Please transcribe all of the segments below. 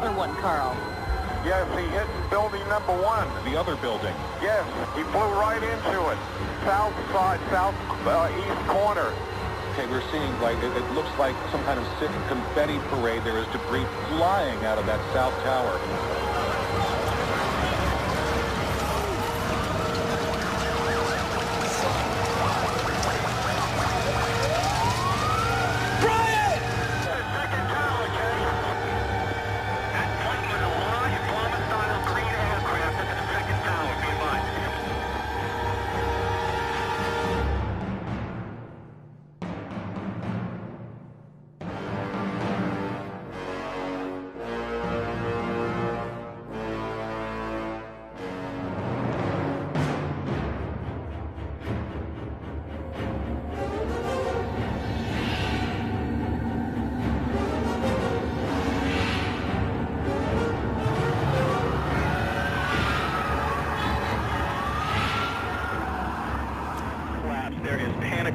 other one, Carl? Yes, he hit building number 1. The other building? Yes, he flew right into it. South side, east corner. Okay, we're seeing, like, it looks like some kind of sick confetti parade. There is debris flying out of that south tower.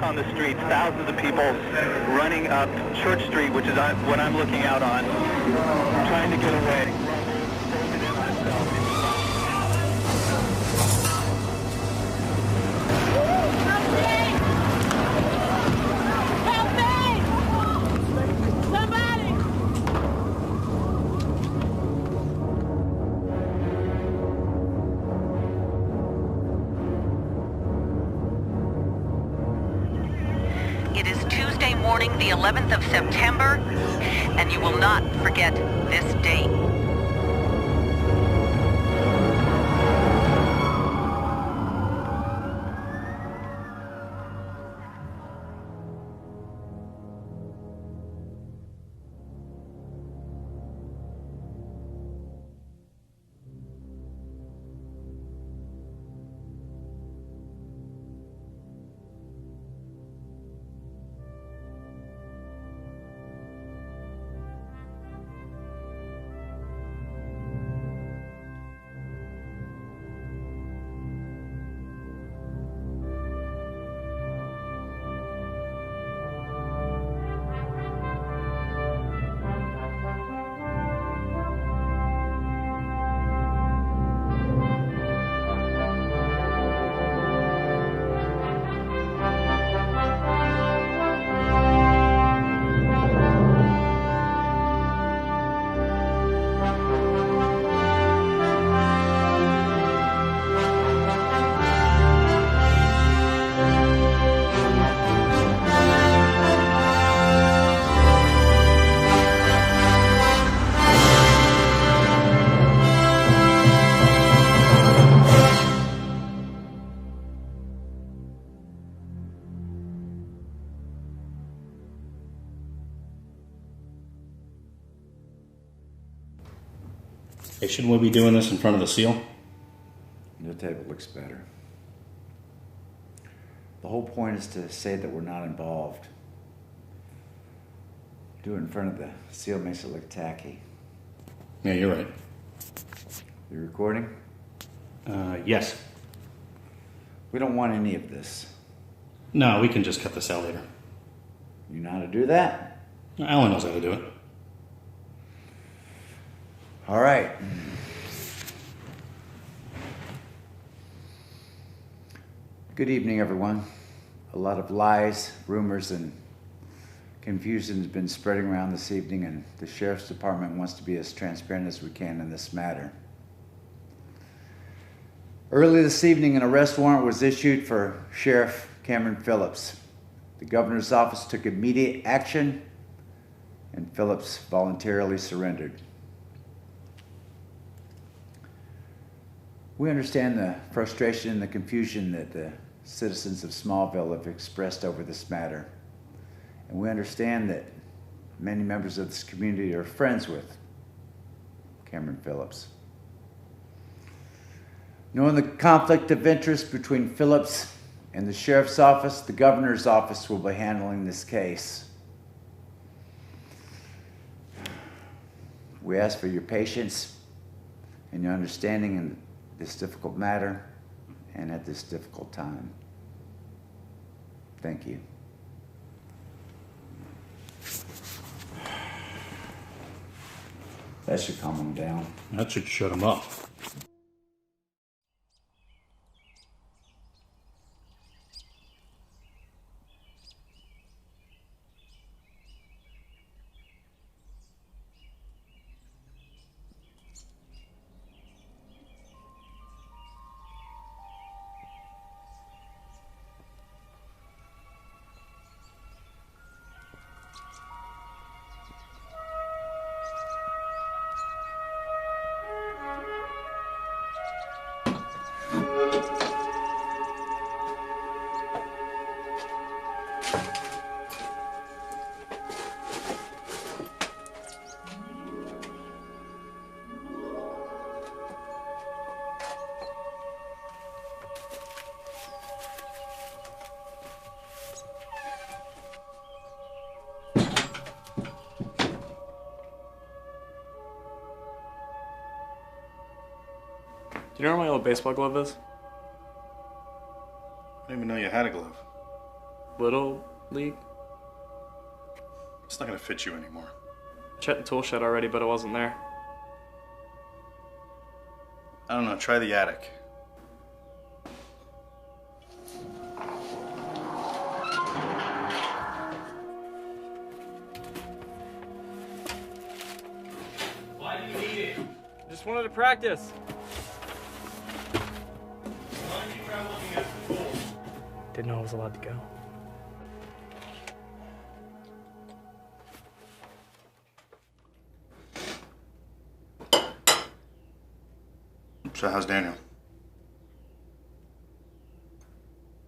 On the streets, thousands of people running up Church Street, which is what I'm looking out on, trying to get away. It is Tuesday morning, the 11th of September, and you will not forget this date. Hey, shouldn't we be doing this in front of the seal? The table looks better. The whole point is to say that we're not involved. Do it in front of the seal makes it look tacky. Yeah, you're right. You recording? Yes. We don't want any of this. No, we can just cut this out later. You know how to do that? Alan knows how to do it. All right. Good evening, everyone. A lot of lies, rumors, and confusion has been spreading around this evening, and the Sheriff's Department wants to be as transparent as we can in this matter. Early this evening, an arrest warrant was issued for Sheriff Cameron Phillips. The governor's office took immediate action, and Phillips voluntarily surrendered. We understand the frustration and the confusion that the citizens of Smallville have expressed over this matter. And we understand that many members of this community are friends with Cameron Phillips. Knowing the conflict of interest between Phillips and the sheriff's office, the governor's office will be handling this case. We ask for your patience and your understanding in this difficult matter and at this difficult time. Thank you. That should calm him down. That should shut him up. Do you know where my old baseball glove is? I didn't even know you had a glove. Little League? It's not gonna fit you anymore. Checked the tool shed already, but it wasn't there. I don't know, try the attic. Why do you need it? Just wanted to practice. Didn't know I was allowed to go. So how's Daniel?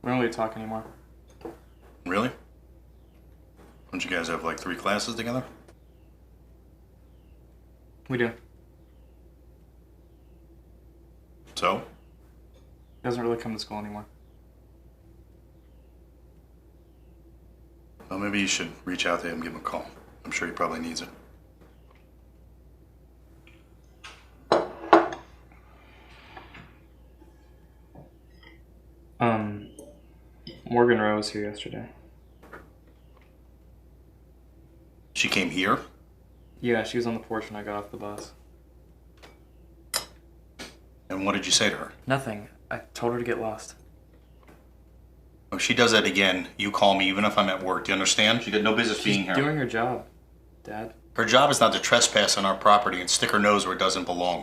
We don't really talk anymore. Really? Don't you guys have like 3 classes together? We do. So? He doesn't really come to school anymore. Well, maybe you should reach out to him and give him a call. I'm sure he probably needs it. Morgan Rowe was here yesterday. She came here? Yeah, she was on the porch when I got off the bus. And what did you say to her? Nothing. I told her to get lost. If she does that again, you call me even if I'm at work. Do you understand? She got no business being here. She's doing her job, Dad. Her job is not to trespass on our property and stick her nose where it doesn't belong.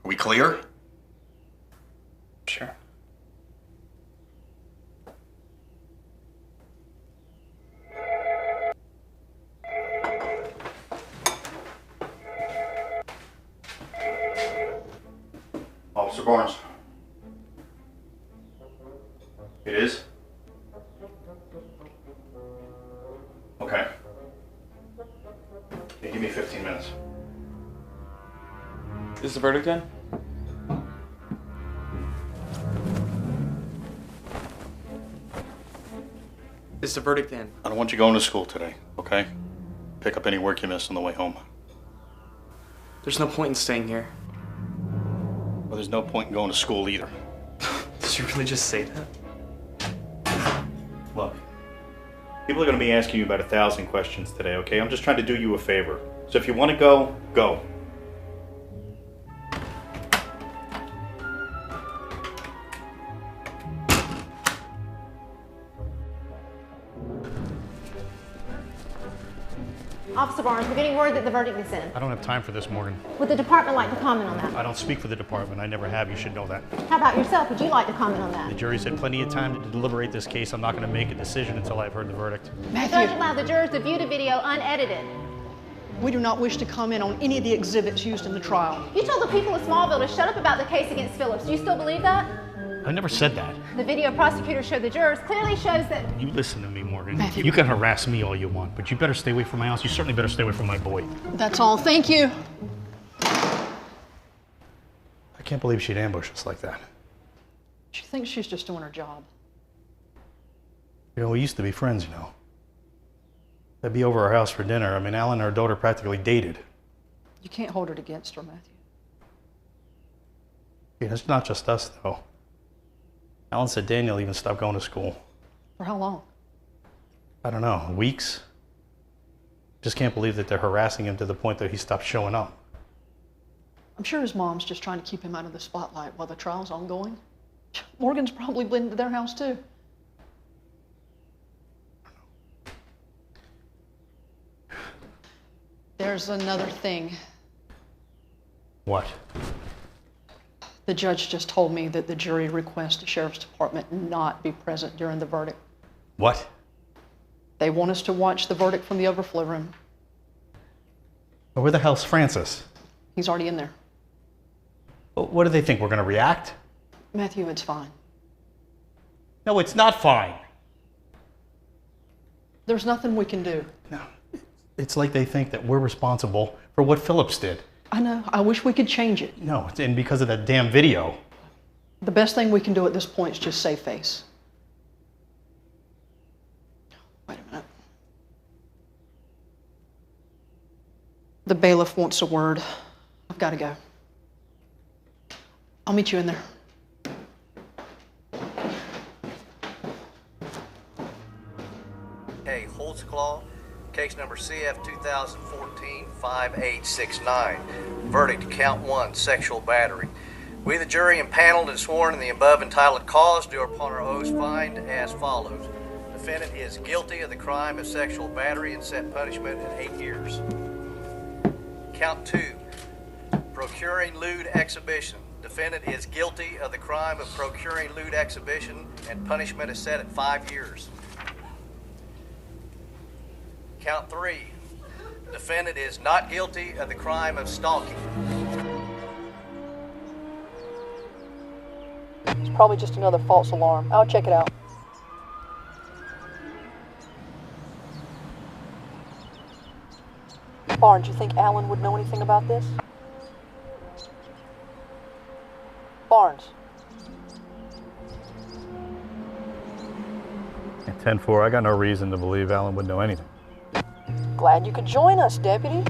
Are we clear? Sure. Officer Barnes. It is? Okay. Yeah, give me 15 minutes. Is the verdict in? Is the verdict in? I don't want you going to school today, okay? Pick up any work you missed on the way home. There's no point in staying here. Well, there's no point in going to school either. Did you really just say that? Look, people are going to be asking you about 1,000 questions today, okay? I'm just trying to do you a favor. So if you want to go, go. Officer Barnes, we're getting word that the verdict is in. I don't have time for this, Morgan. Would the department like to comment on that? I don't speak for the department. I never have. You should know that. How about yourself? Would you like to comment on The that? jury's had plenty of time to deliberate this case. I'm not going to make a decision until I've heard the verdict. The judge allowed the jurors to view the video unedited. We do not wish to comment on any of the exhibits used in the trial. You told the people of Smallville to shut up about the case against Phillips. Do you still believe that? I never said that. The video prosecutor showed the jurors clearly shows that... You listen to me, Morgan. Matthew. You can harass me all you want, but you better stay away from my house. You certainly better stay away from my boy. That's all. Thank you. I can't believe she'd ambush us like that. She thinks she's just doing her job. You know, we used to be friends, you know. They'd be over our house for dinner. I mean, Alan and our daughter practically dated. You can't hold it against her, Matthew. Yeah, it's not just us, though. Alan said Daniel even stopped going to school. For how long? I don't know, weeks? Just can't believe that they're harassing him to the point that he stopped showing up. I'm sure his mom's just trying to keep him out of the spotlight while the trial's ongoing. Morgan's probably been to their house too. There's another thing. What? The judge just told me that the jury requests the sheriff's department not be present during the verdict. What? They want us to watch the verdict from the overflow room. But where the hell's Francis? He's already in there. Well, what do they think? We're going to react? Matthew, it's fine. No, it's not fine. There's nothing we can do. No. It's like they think that we're responsible for what Phillips did. I know. I wish we could change it. No, and because of that damn video. The best thing we can do at this point is just save face. Wait a minute. The bailiff wants a word. I've got to go. I'll meet you in there. Hey, Holtzclaw, case number CF 2014-5869. Verdict, count 1, sexual battery. We, the jury, impaneled and sworn in the above entitled cause, do upon our oaths find as follows. Defendant is guilty of the crime of sexual battery and set punishment at 8 years. Count 2, procuring lewd exhibition. Defendant is guilty of the crime of procuring lewd exhibition and punishment is set at 5 years. Count 3, defendant is not guilty of the crime of stalking. It's probably just another false alarm. I'll check it out. Barnes, you think Alan would know anything about this? Barnes. At 10-4, I got no reason to believe Alan would know anything. Glad you could join us, Deputy.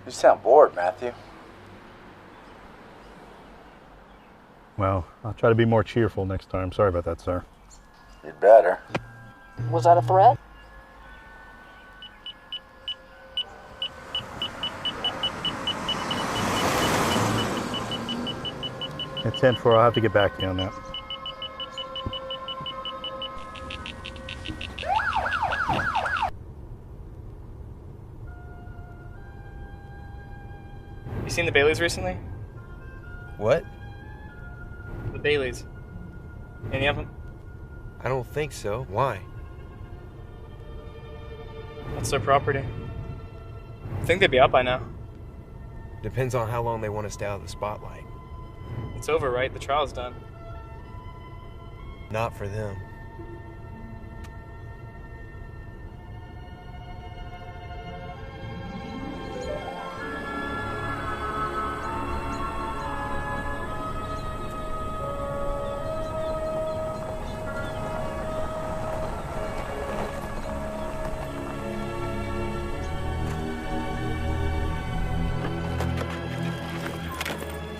You sound bored, Matthew. Well, I'll try to be more cheerful next time. Sorry about that, sir. You'd better. Was that a threat? At 10-4, I'll have to get back to you on that. You seen the Baileys recently? What? The Baileys. Any of them? I don't think so. Why? That's their property. I think they'd be out by now. Depends on how long they want to stay out of the spotlight. It's over, right? The trial's done. Not for them.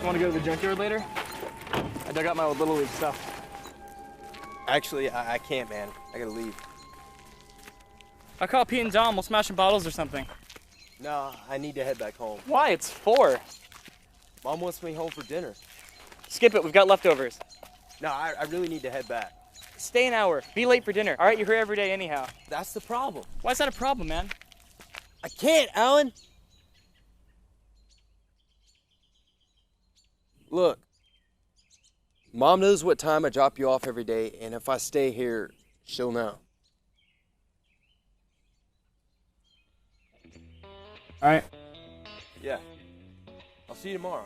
Want to go to the junkyard later? I dug out my old Little League stuff. Actually, I can't, man. I gotta leave. I call Pete and Dom. We'll smash some bottles or something. No, I need to head back home. Why? It's 4. Mom wants me home for dinner. Skip it. We've got leftovers. No, I really need to head back. Stay an hour. Be late for dinner. All right, you're here every day anyhow. That's the problem. Why is that a problem, man? I can't, Alan. Look, Mom knows what time I drop you off every day, and if I stay here, she'll know. All right. Yeah. I'll see you tomorrow.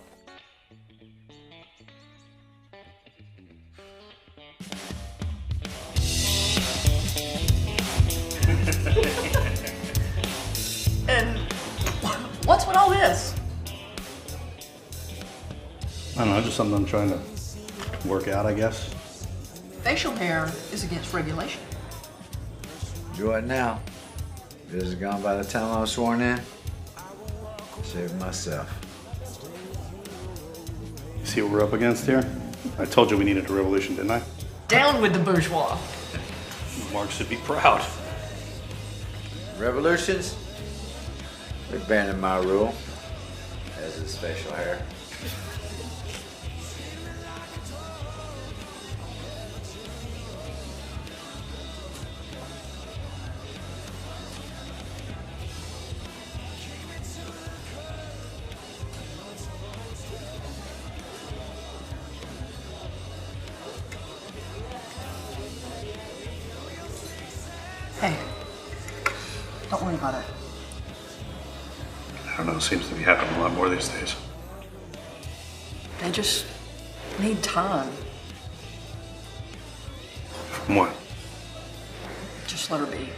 And what's with all this? I don't know, just something I'm trying to work out, I guess. Facial hair is against regulation. Do it now. If it was gone by the time I was sworn in, save myself. You see what we're up against here? I told you we needed a revolution, didn't I? Down with the bourgeois. Mark should be proud. Revolutions? We abandoned my rule, as is facial hair. Hey, don't worry about it. I don't know, it seems to be happening a lot more these days. They just need time. From what? Just let her be.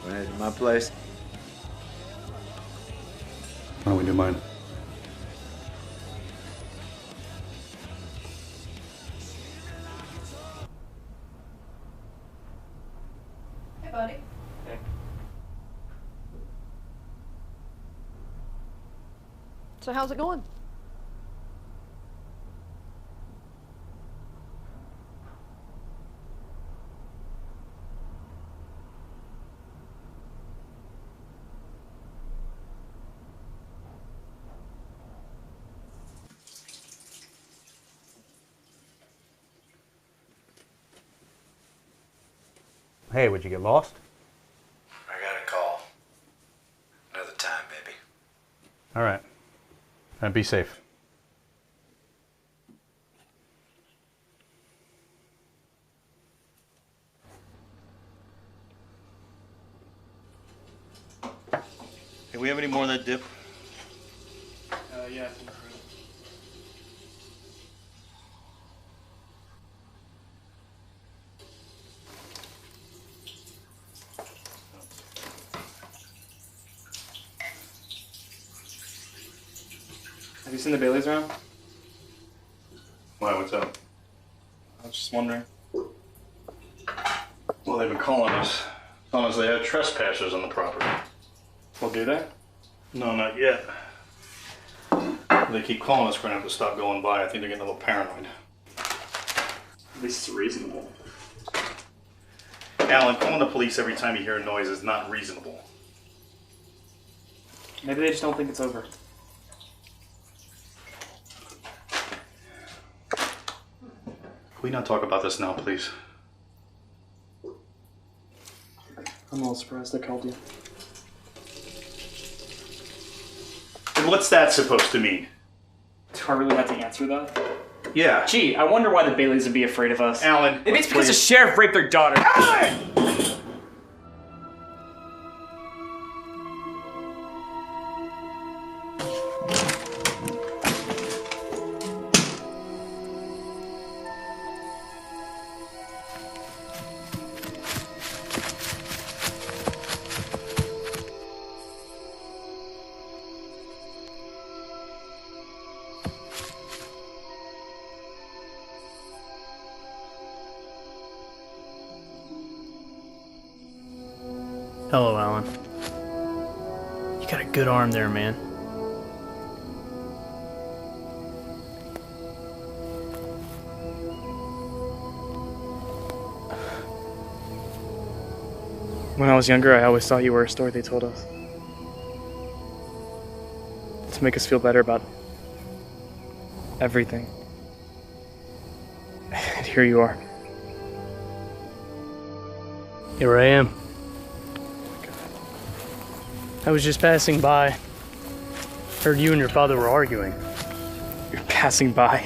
Went into my place. Why don't we do mine? Hey, buddy. Hey. So how's it going? Hey, would you get lost? I got a call. Another time, baby. All right. And be safe. Hey, we have any more of that dip? Yeah. Have you seen the Baileys around? Why, what's up? I was just wondering. Well, they've been calling us they have trespassers on the property. Well, do they? No, not yet. They keep calling us. We're gonna have to stop going by. I think they're getting a little paranoid. At least it's reasonable. Alan, calling the police every time you hear a noise is not reasonable. Maybe they just don't think it's over. Can we not talk about this now, please? I'm a little surprised I called you. And what's that supposed to mean? Do I really have to answer that? Yeah. Gee, I wonder why the Baileys would be afraid of us. Alan, Maybe it's because the sheriff raped their daughter. Alan! Hello, Alan. You got a good arm there, man. When I was younger, I always thought you were a story they told us. To make us feel better about everything. And here you are. Here I am. I was just passing by. Heard you and your father were arguing. You're passing by.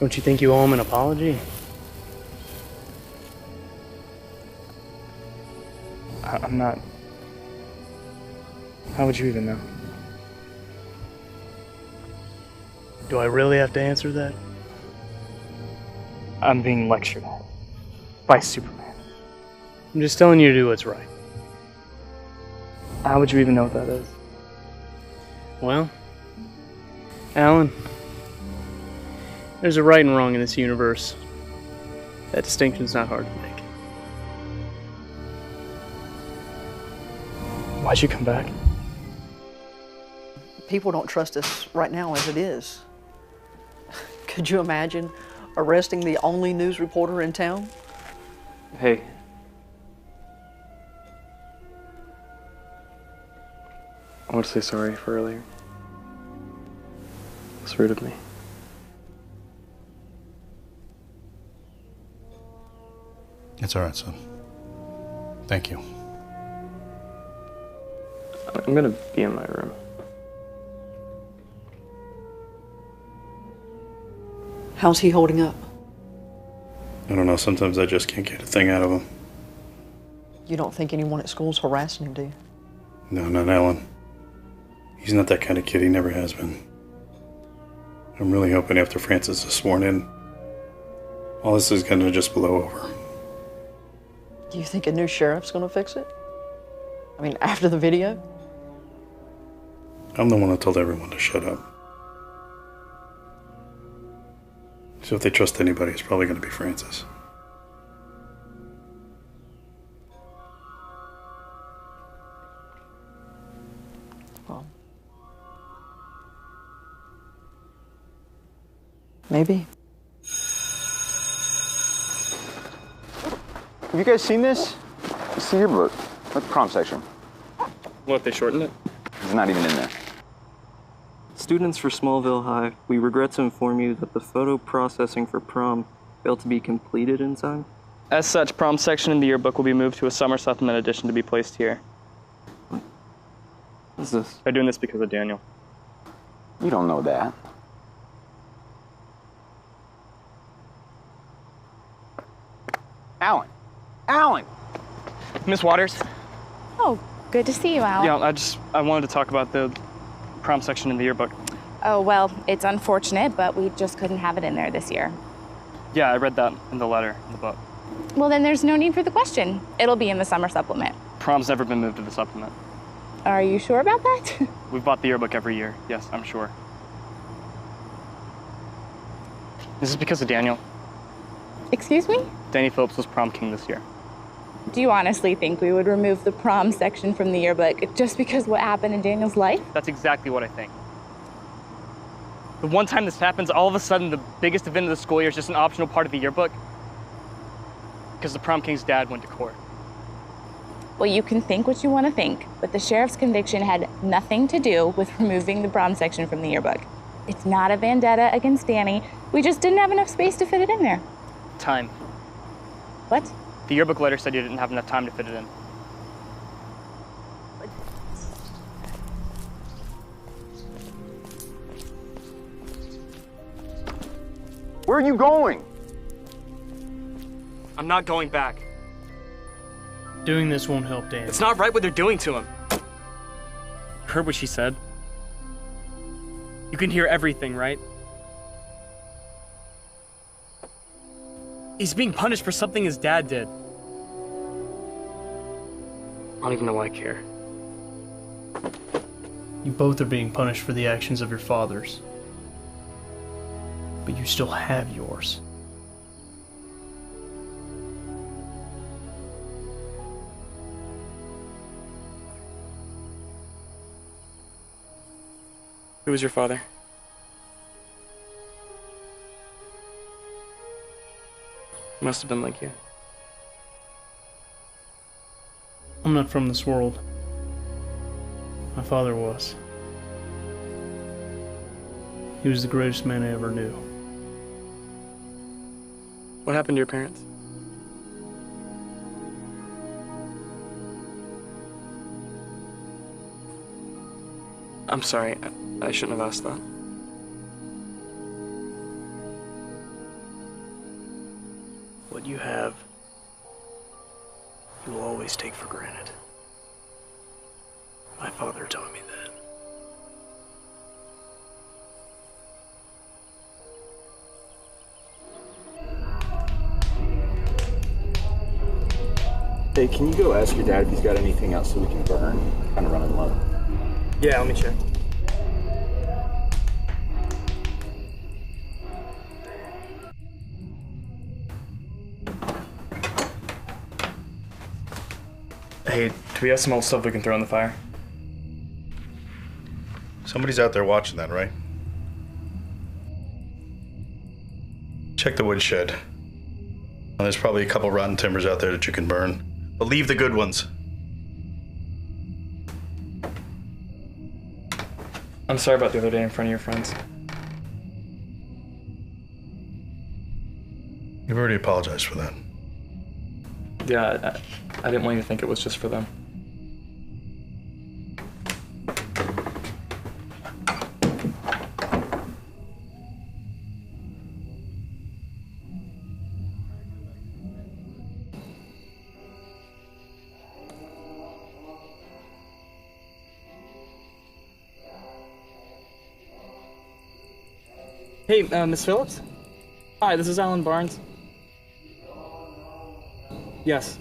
Don't you think you owe him an apology? I'm not. How would you even know? Do I really have to answer that? I'm being lectured at by Superman. I'm just telling you to do what's right. How would you even know what that is? Well, Alan, there's a right and wrong in this universe. That distinction's not hard to make. Why'd you come back? People don't trust us right now as it is. Could you imagine arresting the only news reporter in town? Hey. I want to say sorry for earlier. It's rude of me. It's all right, son. Thank you. I'm gonna be in my room. How's he holding up? I don't know, sometimes I just can't get a thing out of him. You don't think anyone at school's harassing him, do you? No, not Alan. He's not that kind of kid, he never has been. I'm really hoping after Francis is sworn in, all this is gonna just blow over. Do you think a new sheriff's gonna fix it? I mean, after the video? I'm the one who told everyone to shut up. So if they trust anybody, it's probably gonna be Francis. Well, maybe. Have you guys seen this? It's the yearbook, like the prom section. What, they shortened it? It's not even in there. Students for Smallville High, we regret to inform you that the photo processing for prom failed to be completed in time. As such, prom section in the yearbook will be moved to a summer supplement edition to be placed here. What's this? They're doing this because of Daniel. You don't know that. Alan! Alan! Miss Waters? Oh, good to see you, Al. Yeah, I wanted to talk about the prom section in the yearbook. Oh, well, it's unfortunate, but we just couldn't have it in there this year. Yeah, I read that in the letter, in the book. Well, then there's no need for the question. It'll be in the summer supplement. Prom's never been moved to the supplement. Are you sure about that? We've bought the yearbook every year. Yes, I'm sure. This is because of Daniel. Excuse me? Danny Phillips was prom king this year. Do you honestly think we would remove the prom section from the yearbook just because of what happened in Daniel's life? That's exactly what I think. The one time this happens, all of a sudden the biggest event of the school year is just an optional part of the yearbook because the prom king's dad went to court. Well, you can think what you want to think, but the sheriff's conviction had nothing to do with removing the prom section from the yearbook. It's not a vendetta against Danny. We just didn't have enough space to fit it in there. Time. What? The yearbook letter said you didn't have enough time to fit it in. Where are you going? I'm not going back. Doing this won't help Dan. It's not right what they're doing to him. You heard what she said? You can hear everything, right? He's being punished for something his dad did. I don't even know why I care. You both are being punished for the actions of your fathers. But you still have yours. Who was your father? Must have been like you. I'm not from this world. My father was. He was the greatest man I ever knew. What happened to your parents? I'm sorry, I shouldn't have asked that. What you have, you will always take for granted. My father taught me that. Hey, can you go ask your dad if he's got anything else so we can burn? Kind of running low. Yeah, let me check. Hey, do we have some old stuff we can throw in the fire? Somebody's out there watching that, right? Check the woodshed. Well, there's probably a couple rotten timbers out there that you can burn. But leave the good ones. I'm sorry about the other day in front of your friends. You've already apologized for that. Yeah, I didn't want you to think it was just for them. Hey, Miss Phillips? Hi, this is Alan Barnes. Yes.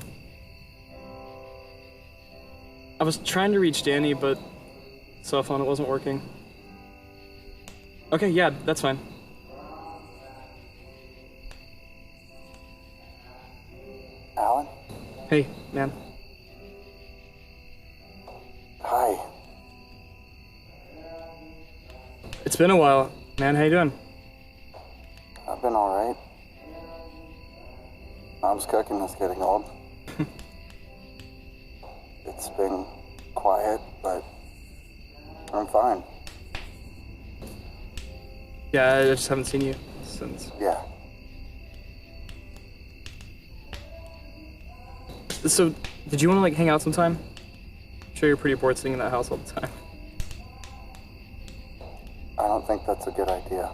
I was trying to reach Danny, but cell phone, it wasn't working. Okay, yeah, that's fine. Alan? Hey, man. Hi. It's been a while. Man, how you doing? I've been alright. Mom's cooking is getting old. It's been quiet, but I'm fine. Yeah, I just haven't seen you since. Yeah. So, did you want to, like, hang out sometime? I'm sure you're pretty bored sitting in that house all the time. I don't think that's a good idea.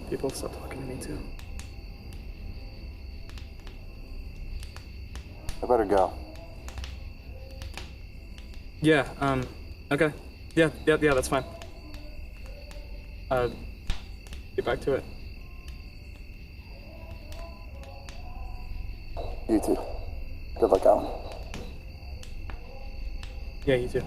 People have stopped talking to me, too. I better go. Yeah, okay. Yeah, that's fine. Get back to it. You too. Good luck, Alan. Yeah, you too.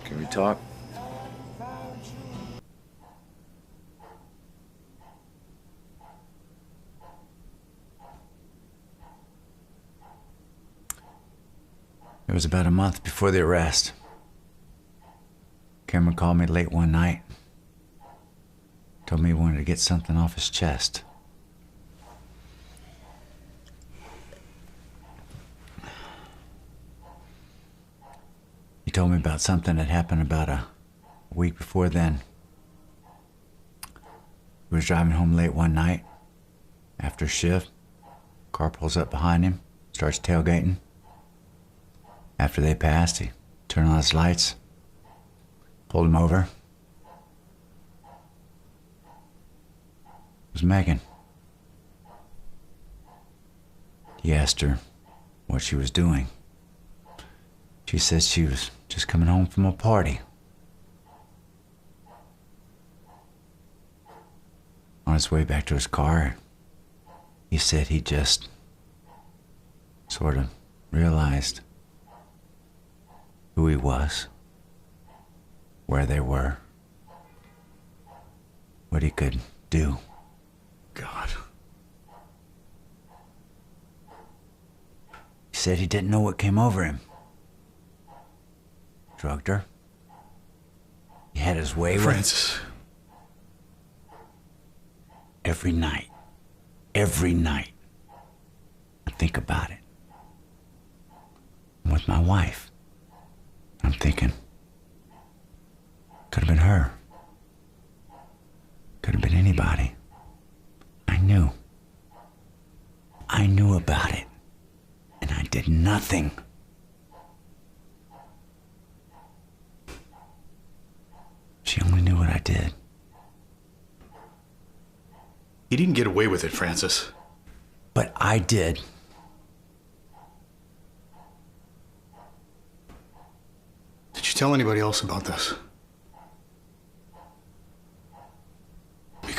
Can we talk? It was about a month before the arrest. Cameron called me late one night. Told me he wanted to get something off his chest. He told me about something that happened about a week before then. He was driving home late one night. After shift, car pulls up behind him, starts tailgating. After they passed, he turned on his lights, pulled him over. It was Megan. He asked her what she was doing. She said she was just coming home from a party. On his way back to his car, he said he just sort of realized who he was, where they were, what he could do. God. He said he didn't know what came over him. Drugged her. He had his way with Francis. Every night. I think about it. I'm with my wife. I'm thinking, could have been her. Could have been anybody. I knew. I knew about it. And I did nothing. She only knew what I did. You didn't get away with it, Francis. But I did. Did you tell anybody else about this?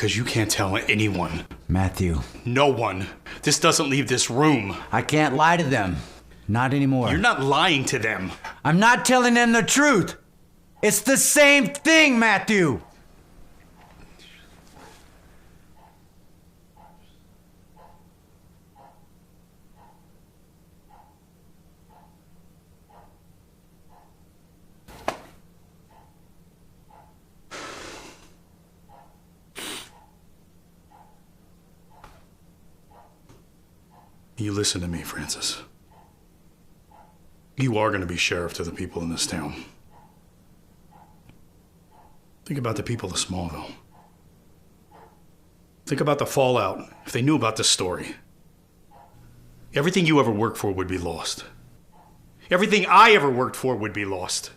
because you can't tell anyone. Matthew. No one. This doesn't leave this room. I can't lie to them. Not anymore. You're not lying to them. I'm not telling them the truth. It's the same thing, Matthew. You listen to me, Francis. You are going to be sheriff to the people in this town. Think about the people of Smallville. Think about the fallout if they knew about this story. Everything you ever worked for would be lost. Everything I ever worked for would be lost.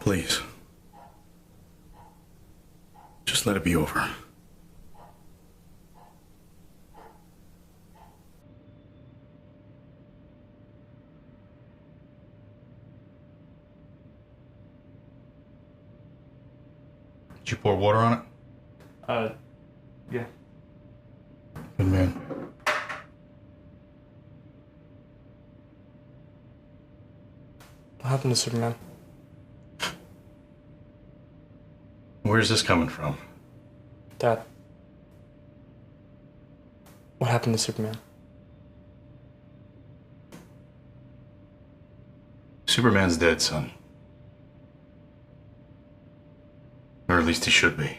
Please. Just let it be over. Did you pour water on it? Yeah. Good man. What happened to Superman? Where's this coming from? Dad. What happened to Superman? Superman's dead, son. Or at least he should be.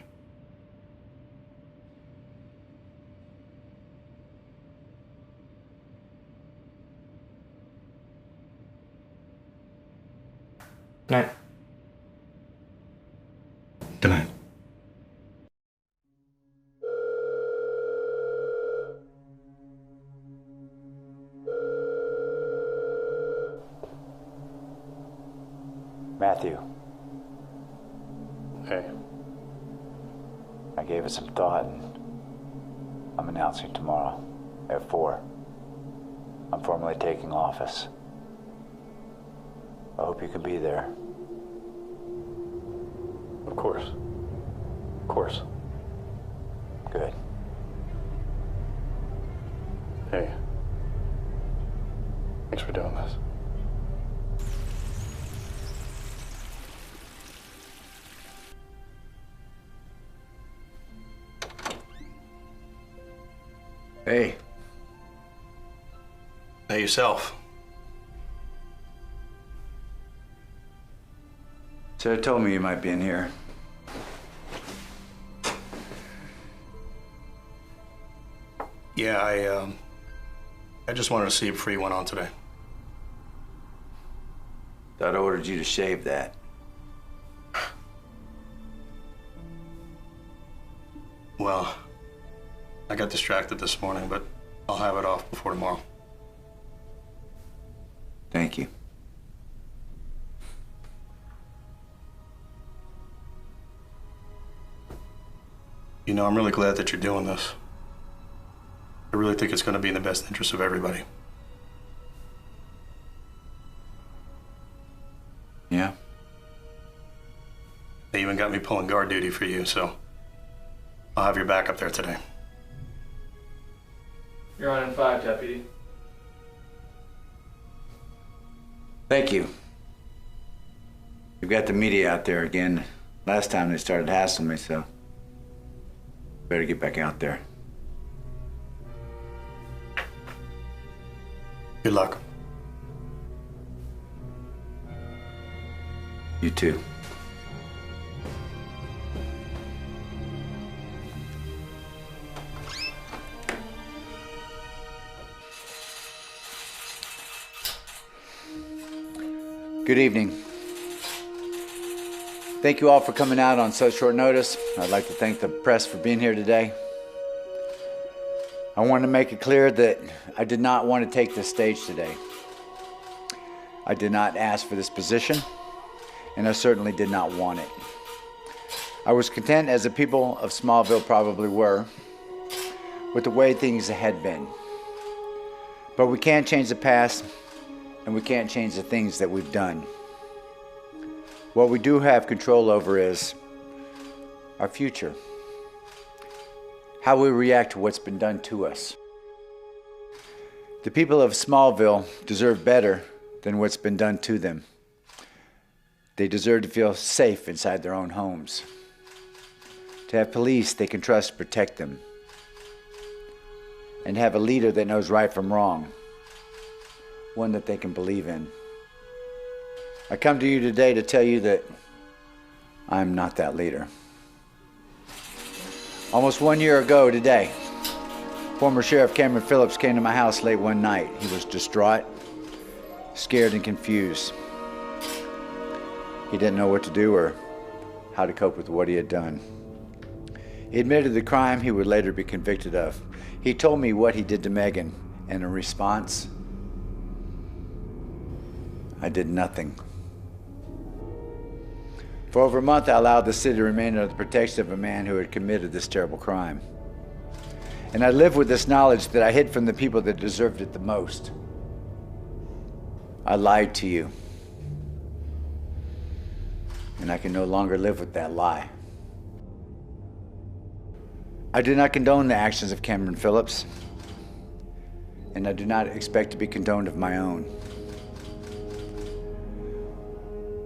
Night. Good night. Matthew. Hey. I gave it some thought, and I'm announcing tomorrow at 4. I'm formally taking office. I hope you can be there. Of course. Of course. Good. Hey. Thanks for doing this. Hey. Hey, yourself. Sarah told me you might be in here. Yeah, I just wanted to see before you went on today. Thought I ordered you to shave that. Well, I got distracted this morning, but I'll have it off before tomorrow. Thank you. You know, I'm really glad that you're doing this. I really think it's going to be in the best interest of everybody. Yeah? They even got me pulling guard duty for you, so I'll have your back up there today. You're on N5, Deputy. Thank you. You've got the media out there again. Last time they started hassling me, so better get back out there. Good luck. You too. Good evening. Thank you all for coming out on such short notice. I'd like to thank the press for being here today. I want to make it clear that I did not want to take this stage today. I did not ask for this position, and I certainly did not want it. I was content, as the people of Smallville probably were, with the way things had been. But we can't change the past, and we can't change the things that we've done. What we do have control over is our future, how we react to what's been done to us. The people of Smallville deserve better than what's been done to them. They deserve to feel safe inside their own homes, to have police they can trust protect them, and have a leader that knows right from wrong, one that they can believe in. I come to you today to tell you that I'm not that leader. Almost 1 year ago today, former Sheriff Cameron Phillips came to my house late one night. He was distraught, scared, and confused. He didn't know what to do or how to cope with what he had done. He admitted the crime he would later be convicted of. He told me what he did to Megan, and in response, I did nothing. For over a month, I allowed the city to remain under the protection of a man who had committed this terrible crime. And I lived with this knowledge that I hid from the people that deserved it the most. I lied to you. And I can no longer live with that lie. I do not condone the actions of Cameron Phillips, and I do not expect to be condoned of my own.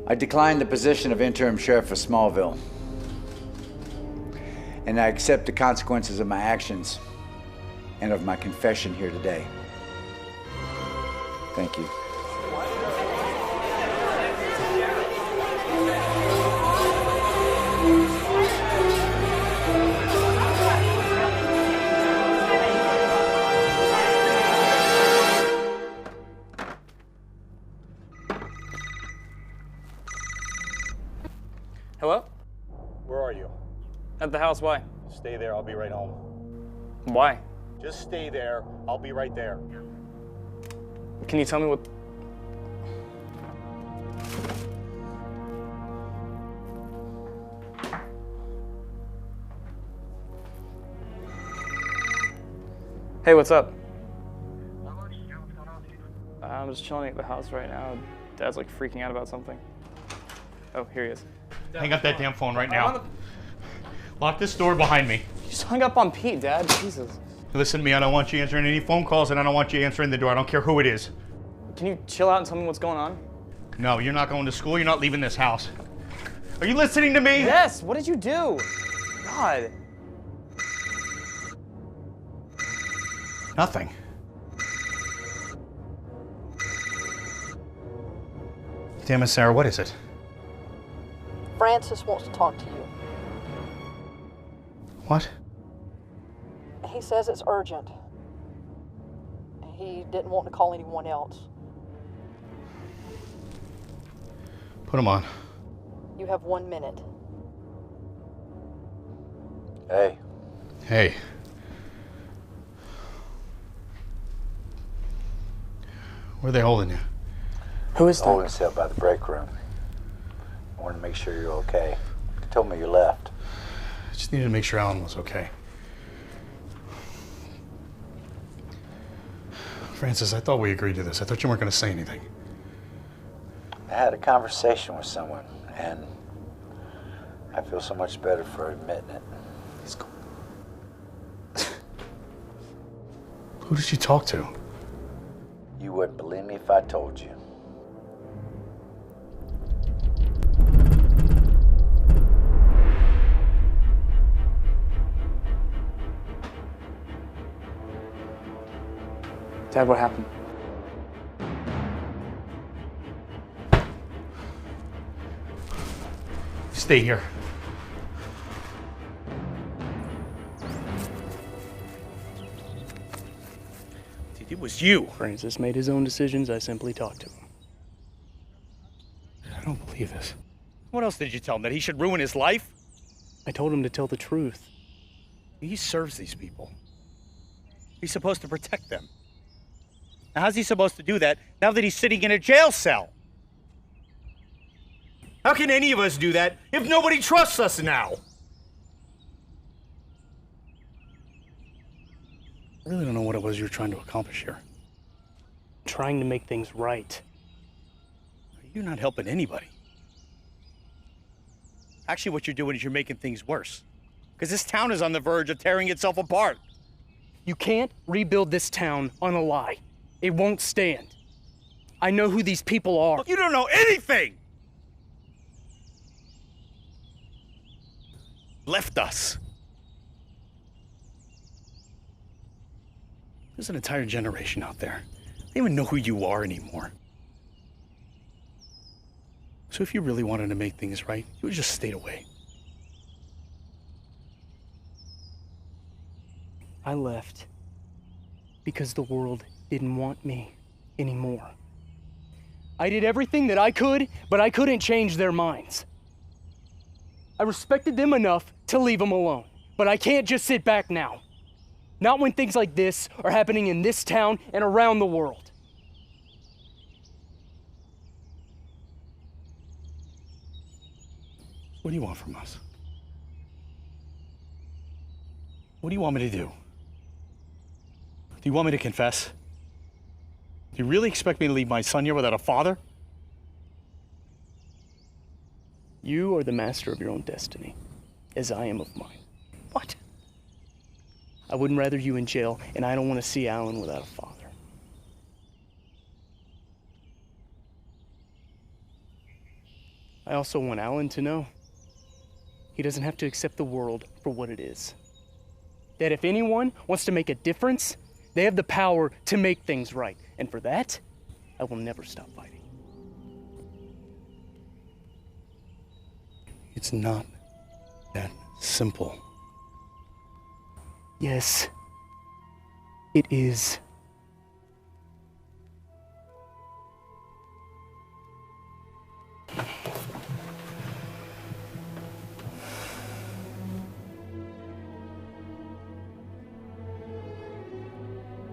I declined the position of interim sheriff of Smallville, and I accept the consequences of my actions and of my confession here today. Thank you. Hello? Where are you? At the house, why? Stay there, I'll be right home. Why? Just stay there, I'll be right there. Can you tell me what... Hey, what's up? I'm just chilling at the house right now. Dad's like freaking out about something. Oh, here he is. Hang up that damn phone right now. Lock this door behind me. You just hung up on Pete, Dad. Jesus. Listen to me, I don't want you answering any phone calls, and I don't want you answering the door. I don't care who it is. Can you chill out and tell me what's going on? No, you're not going to school. You're not leaving this house. Are you listening to me? Yes. What did you do? God. Nothing. Damn it, Sarah, what is it? Francis wants to talk to you. What? He says it's urgent. He didn't want to call anyone else. Put him on. You have 1 minute. Hey. Hey. Where are they holding you? Who is that? Holding us up by the break room. I wanted to make sure you're okay. You told me you left. I just needed to make sure Alan was okay. Francis, I thought we agreed to this. I thought you weren't going to say anything. I had a conversation with someone, and I feel so much better for admitting it. He's cool. Who did you talk to? You wouldn't believe me if I told you. Dad, what happened? Stay here. It was you. Francis made his own decisions. I simply talked to him. I don't believe this. What else did you tell him? That he should ruin his life? I told him to tell the truth. He serves these people. He's supposed to protect them. Now, how's he supposed to do that now that he's sitting in a jail cell? How can any of us do that if nobody trusts us now? I really don't know what it was you were trying to accomplish here. Trying to make things right. You're not helping anybody. Actually, what you're doing is you're making things worse. Because this town is on the verge of tearing itself apart. You can't rebuild this town on a lie. It won't stand. I know who these people are. Look, you don't know anything! Left us. There's an entire generation out there. They don't even know who you are anymore. So if you really wanted to make things right, you would have just stayed away. I left because the world didn't want me anymore. I did everything that I could, but I couldn't change their minds. I respected them enough to leave them alone, but I can't just sit back now. Not when things like this are happening in this town and around the world. What do you want from us? What do you want me to do? Do you want me to confess? Do you really expect me to leave my son here without a father? You are the master of your own destiny, as I am of mine. What? I wouldn't rather you in jail, and I don't want to see Alan without a father. I also want Alan to know he doesn't have to accept the world for what it is. That if anyone wants to make a difference, they have the power to make things right. And for that, I will never stop fighting. It's not that simple. Yes, it is.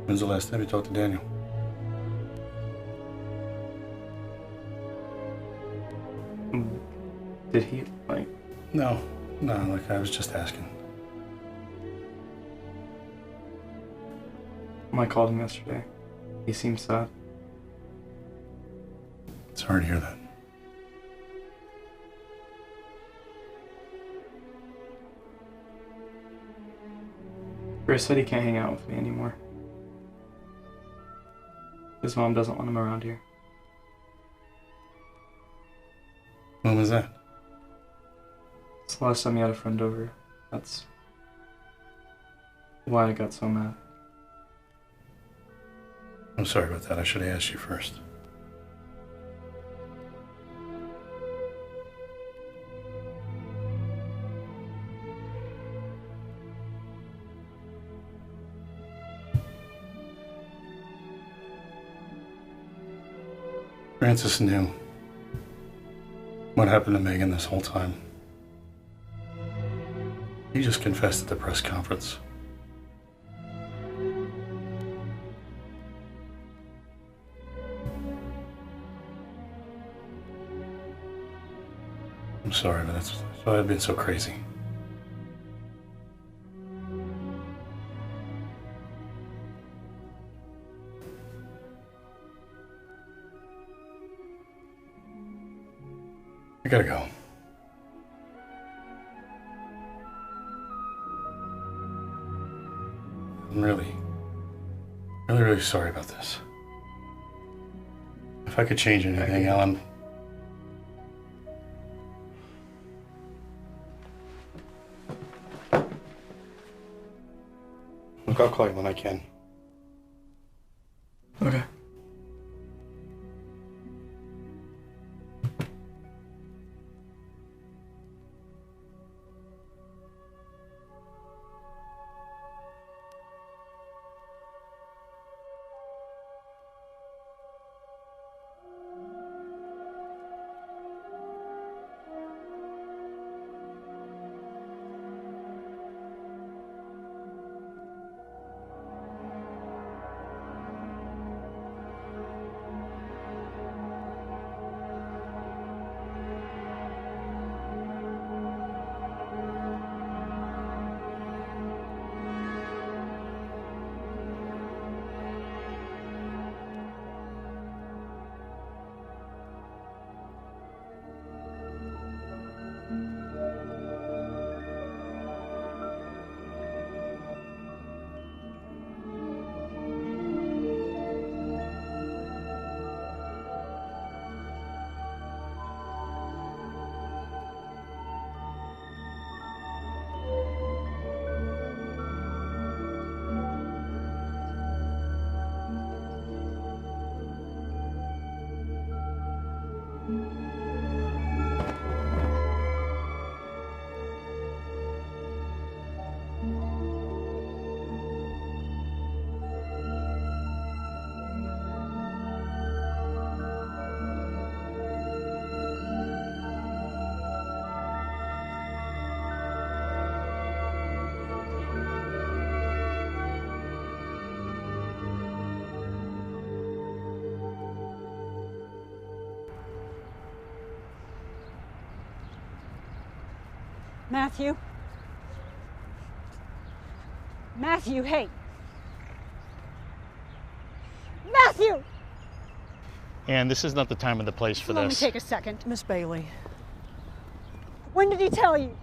When's the last time you talked to Daniel? Did he, like... No, like I was just asking. I called him yesterday. He seemed sad. It's hard to hear that. Chris said he can't hang out with me anymore. His mom doesn't want him around here. When was that? It's the last time he had a friend over. That's why I got so mad. I'm sorry about that. I should have asked you first. Francis knew what happened to Megan this whole time. He just confessed at the press conference. I'm sorry, but that's why I've been so crazy. I gotta go. I'm really sorry about this. If I could change anything, Alan. Look, I'll call you when I can. Okay. Matthew? Matthew, hey! Matthew! And this is not the time or the place for Let me this. take a second. Miss Bailey. When did he tell you?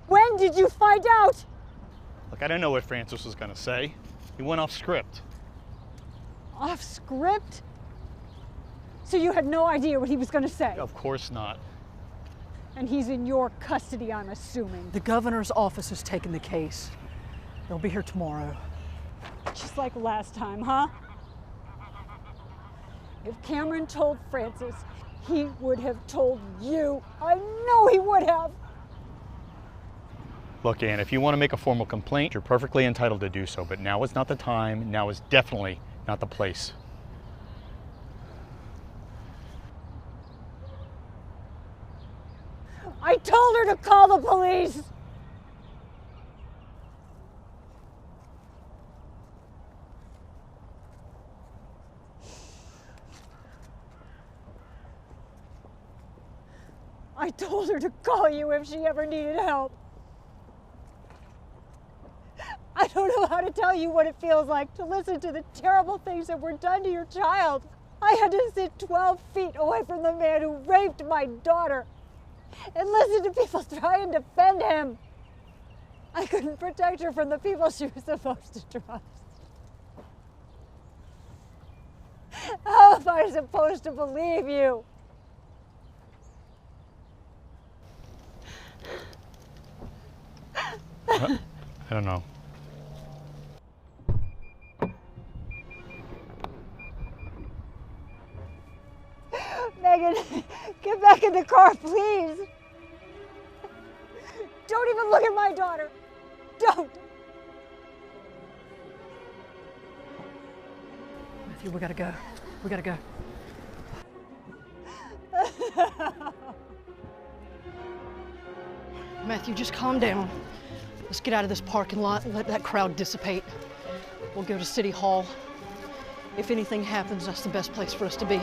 When did you find out? Look, I didn't know what Francis was going to say. He went off script. Off script? So you had no idea what he was going to say? Of course not. And he's in your custody, I'm assuming. The governor's office has taken the case. They'll be here tomorrow. Just like last time, huh? If Cameron told Francis, he would have told you. I know he would have. Look, Ann, if you want to make a formal complaint, you're perfectly entitled to do so, but now is not the time. Now is definitely not the place. I told her to call the police! I told her to call you if she ever needed help. I don't know how to tell you what it feels like to listen to the terrible things that were done to your child. I had to sit 12 feet away from the man who raped my daughter and listen to people try and defend him. I couldn't protect her from the people she was supposed to trust. How am I supposed to believe you? I don't know. Megan, get back in the car, please. Don't even look at my daughter. Don't. Matthew, we gotta go. We gotta go. Matthew, just calm down. Let's get out of this parking lot and let that crowd dissipate. We'll go to City Hall. If anything happens, that's the best place for us to be.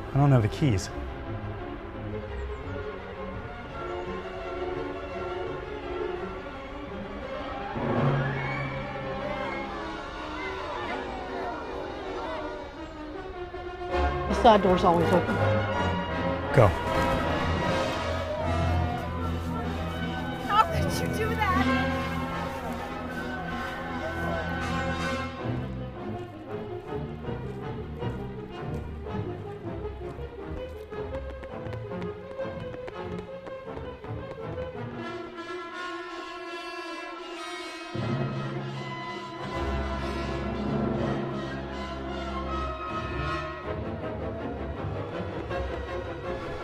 I don't have the keys. The side door's always open. Go. How could you do that?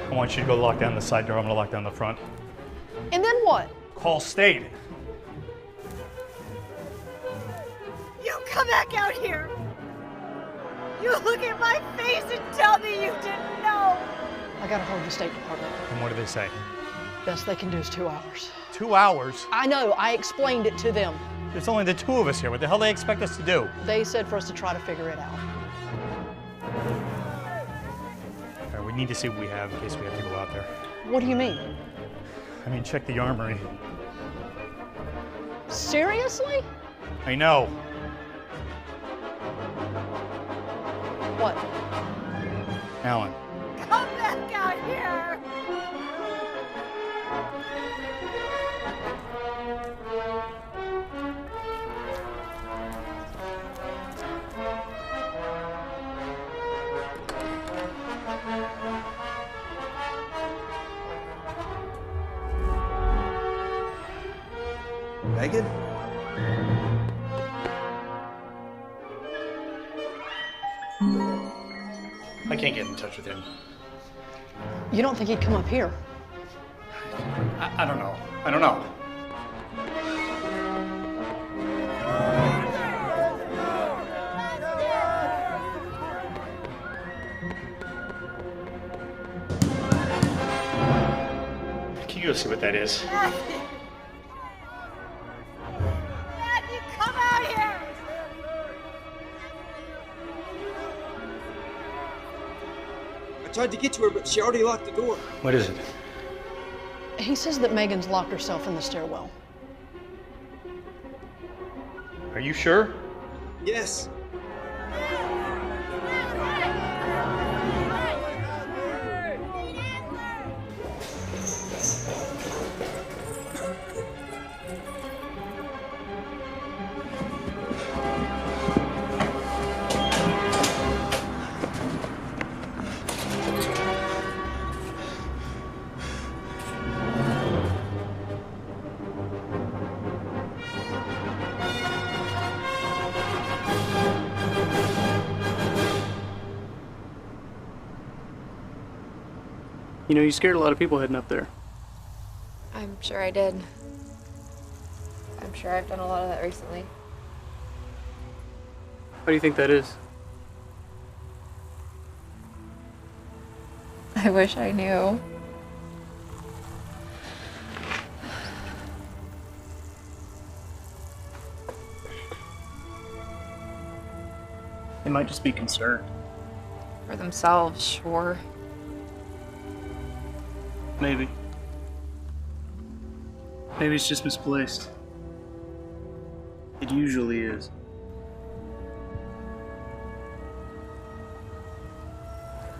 I want you to go lock down the side door. I'm going to lock down the front. And then what? Call state. You come back out here. You look at my face and tell me you didn't know. I got a hold of the State Department. And what do they say? Best they can do is 2 hours. 2 hours? I know, I explained it to them. There's only the two of us here. What the hell do they expect us to do? They said for us to try to figure it out. All right, we need to see what we have in case we have to go out there. What do you mean? I mean, check the armory. Seriously? I know. What? Alan. Come back out here. Megan? I can't get in touch with him. You don't think he'd come up here? I don't know. I don't know. Can you go see what that is? Matthew, come out here! I tried to get to her, but she already locked the door. What is it? He says that Megan's locked herself in the stairwell. Are you sure? Yes. You know, you scared a lot of people heading up there. I'm sure I did. I'm sure I've done a lot of that recently. Why do you think that is? I wish I knew. They might just be concerned. For themselves, sure. Maybe. Maybe it's just misplaced. It usually is.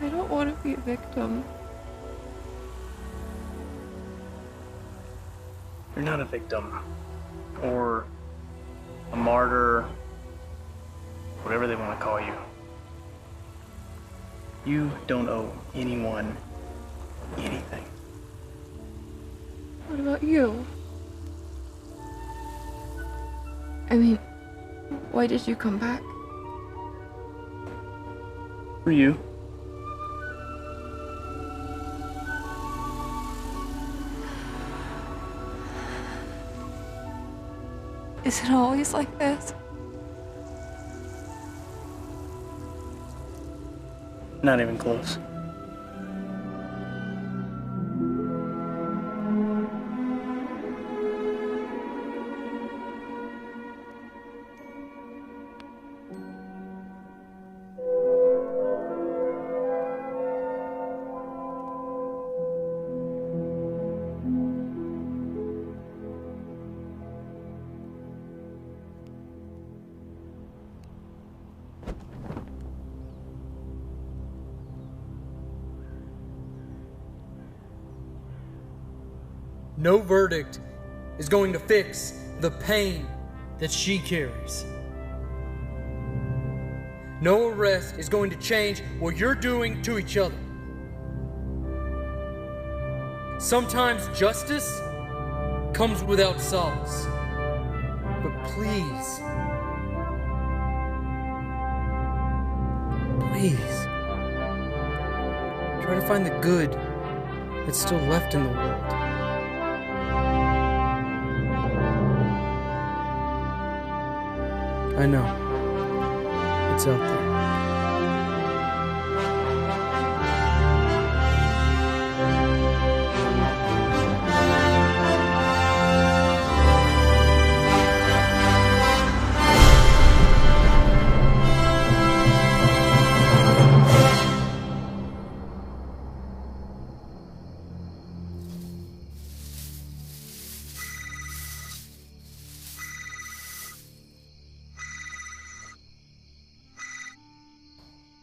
I don't want to be a victim. You're not a victim. Or a martyr. Whatever they want to call you. You don't owe anyone anything. What about you? I mean, why did you come back? For you. Is it always like this? Not even close. No verdict is going to fix the pain that she carries. No arrest is going to change what you're doing to each other. Sometimes justice comes without solace. But please, try to find the good that's still left in the world. I know. It's out there.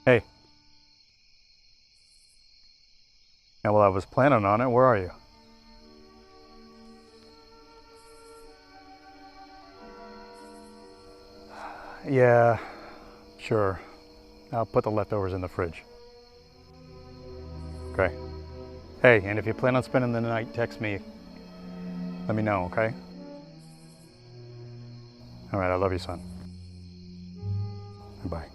Hey. Yeah, well, I was planning on it. Where are you? Yeah, sure. I'll put the leftovers in the fridge. Okay. Hey, and if you plan on spending the night, text me. Let me know, okay? All right, I love you, son. Bye.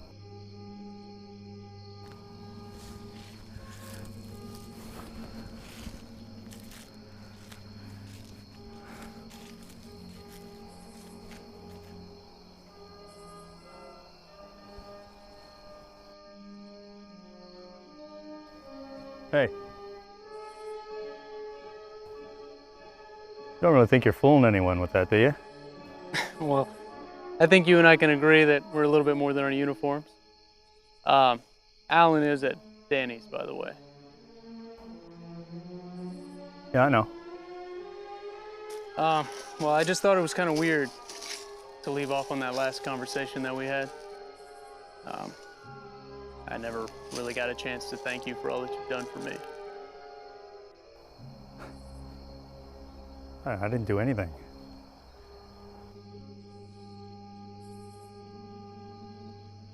Hey. You don't really think you're fooling anyone with that, do you? Well, I think you and I can agree that we're a little bit more than our uniforms. Alan is at Danny's, by the way. Yeah, I know. Well, I just thought it was kind of weird to leave off on that last conversation that we had. I never really got a chance to thank you for all that you've done for me. I didn't do anything.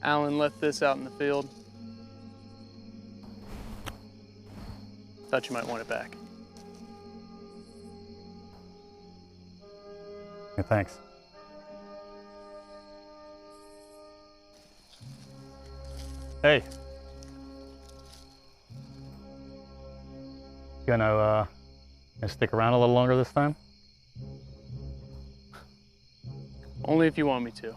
Alan left this out in the field. Thought you might want it back. Yeah, thanks. Hey. Gonna stick around a little longer this time? Only if you want me to.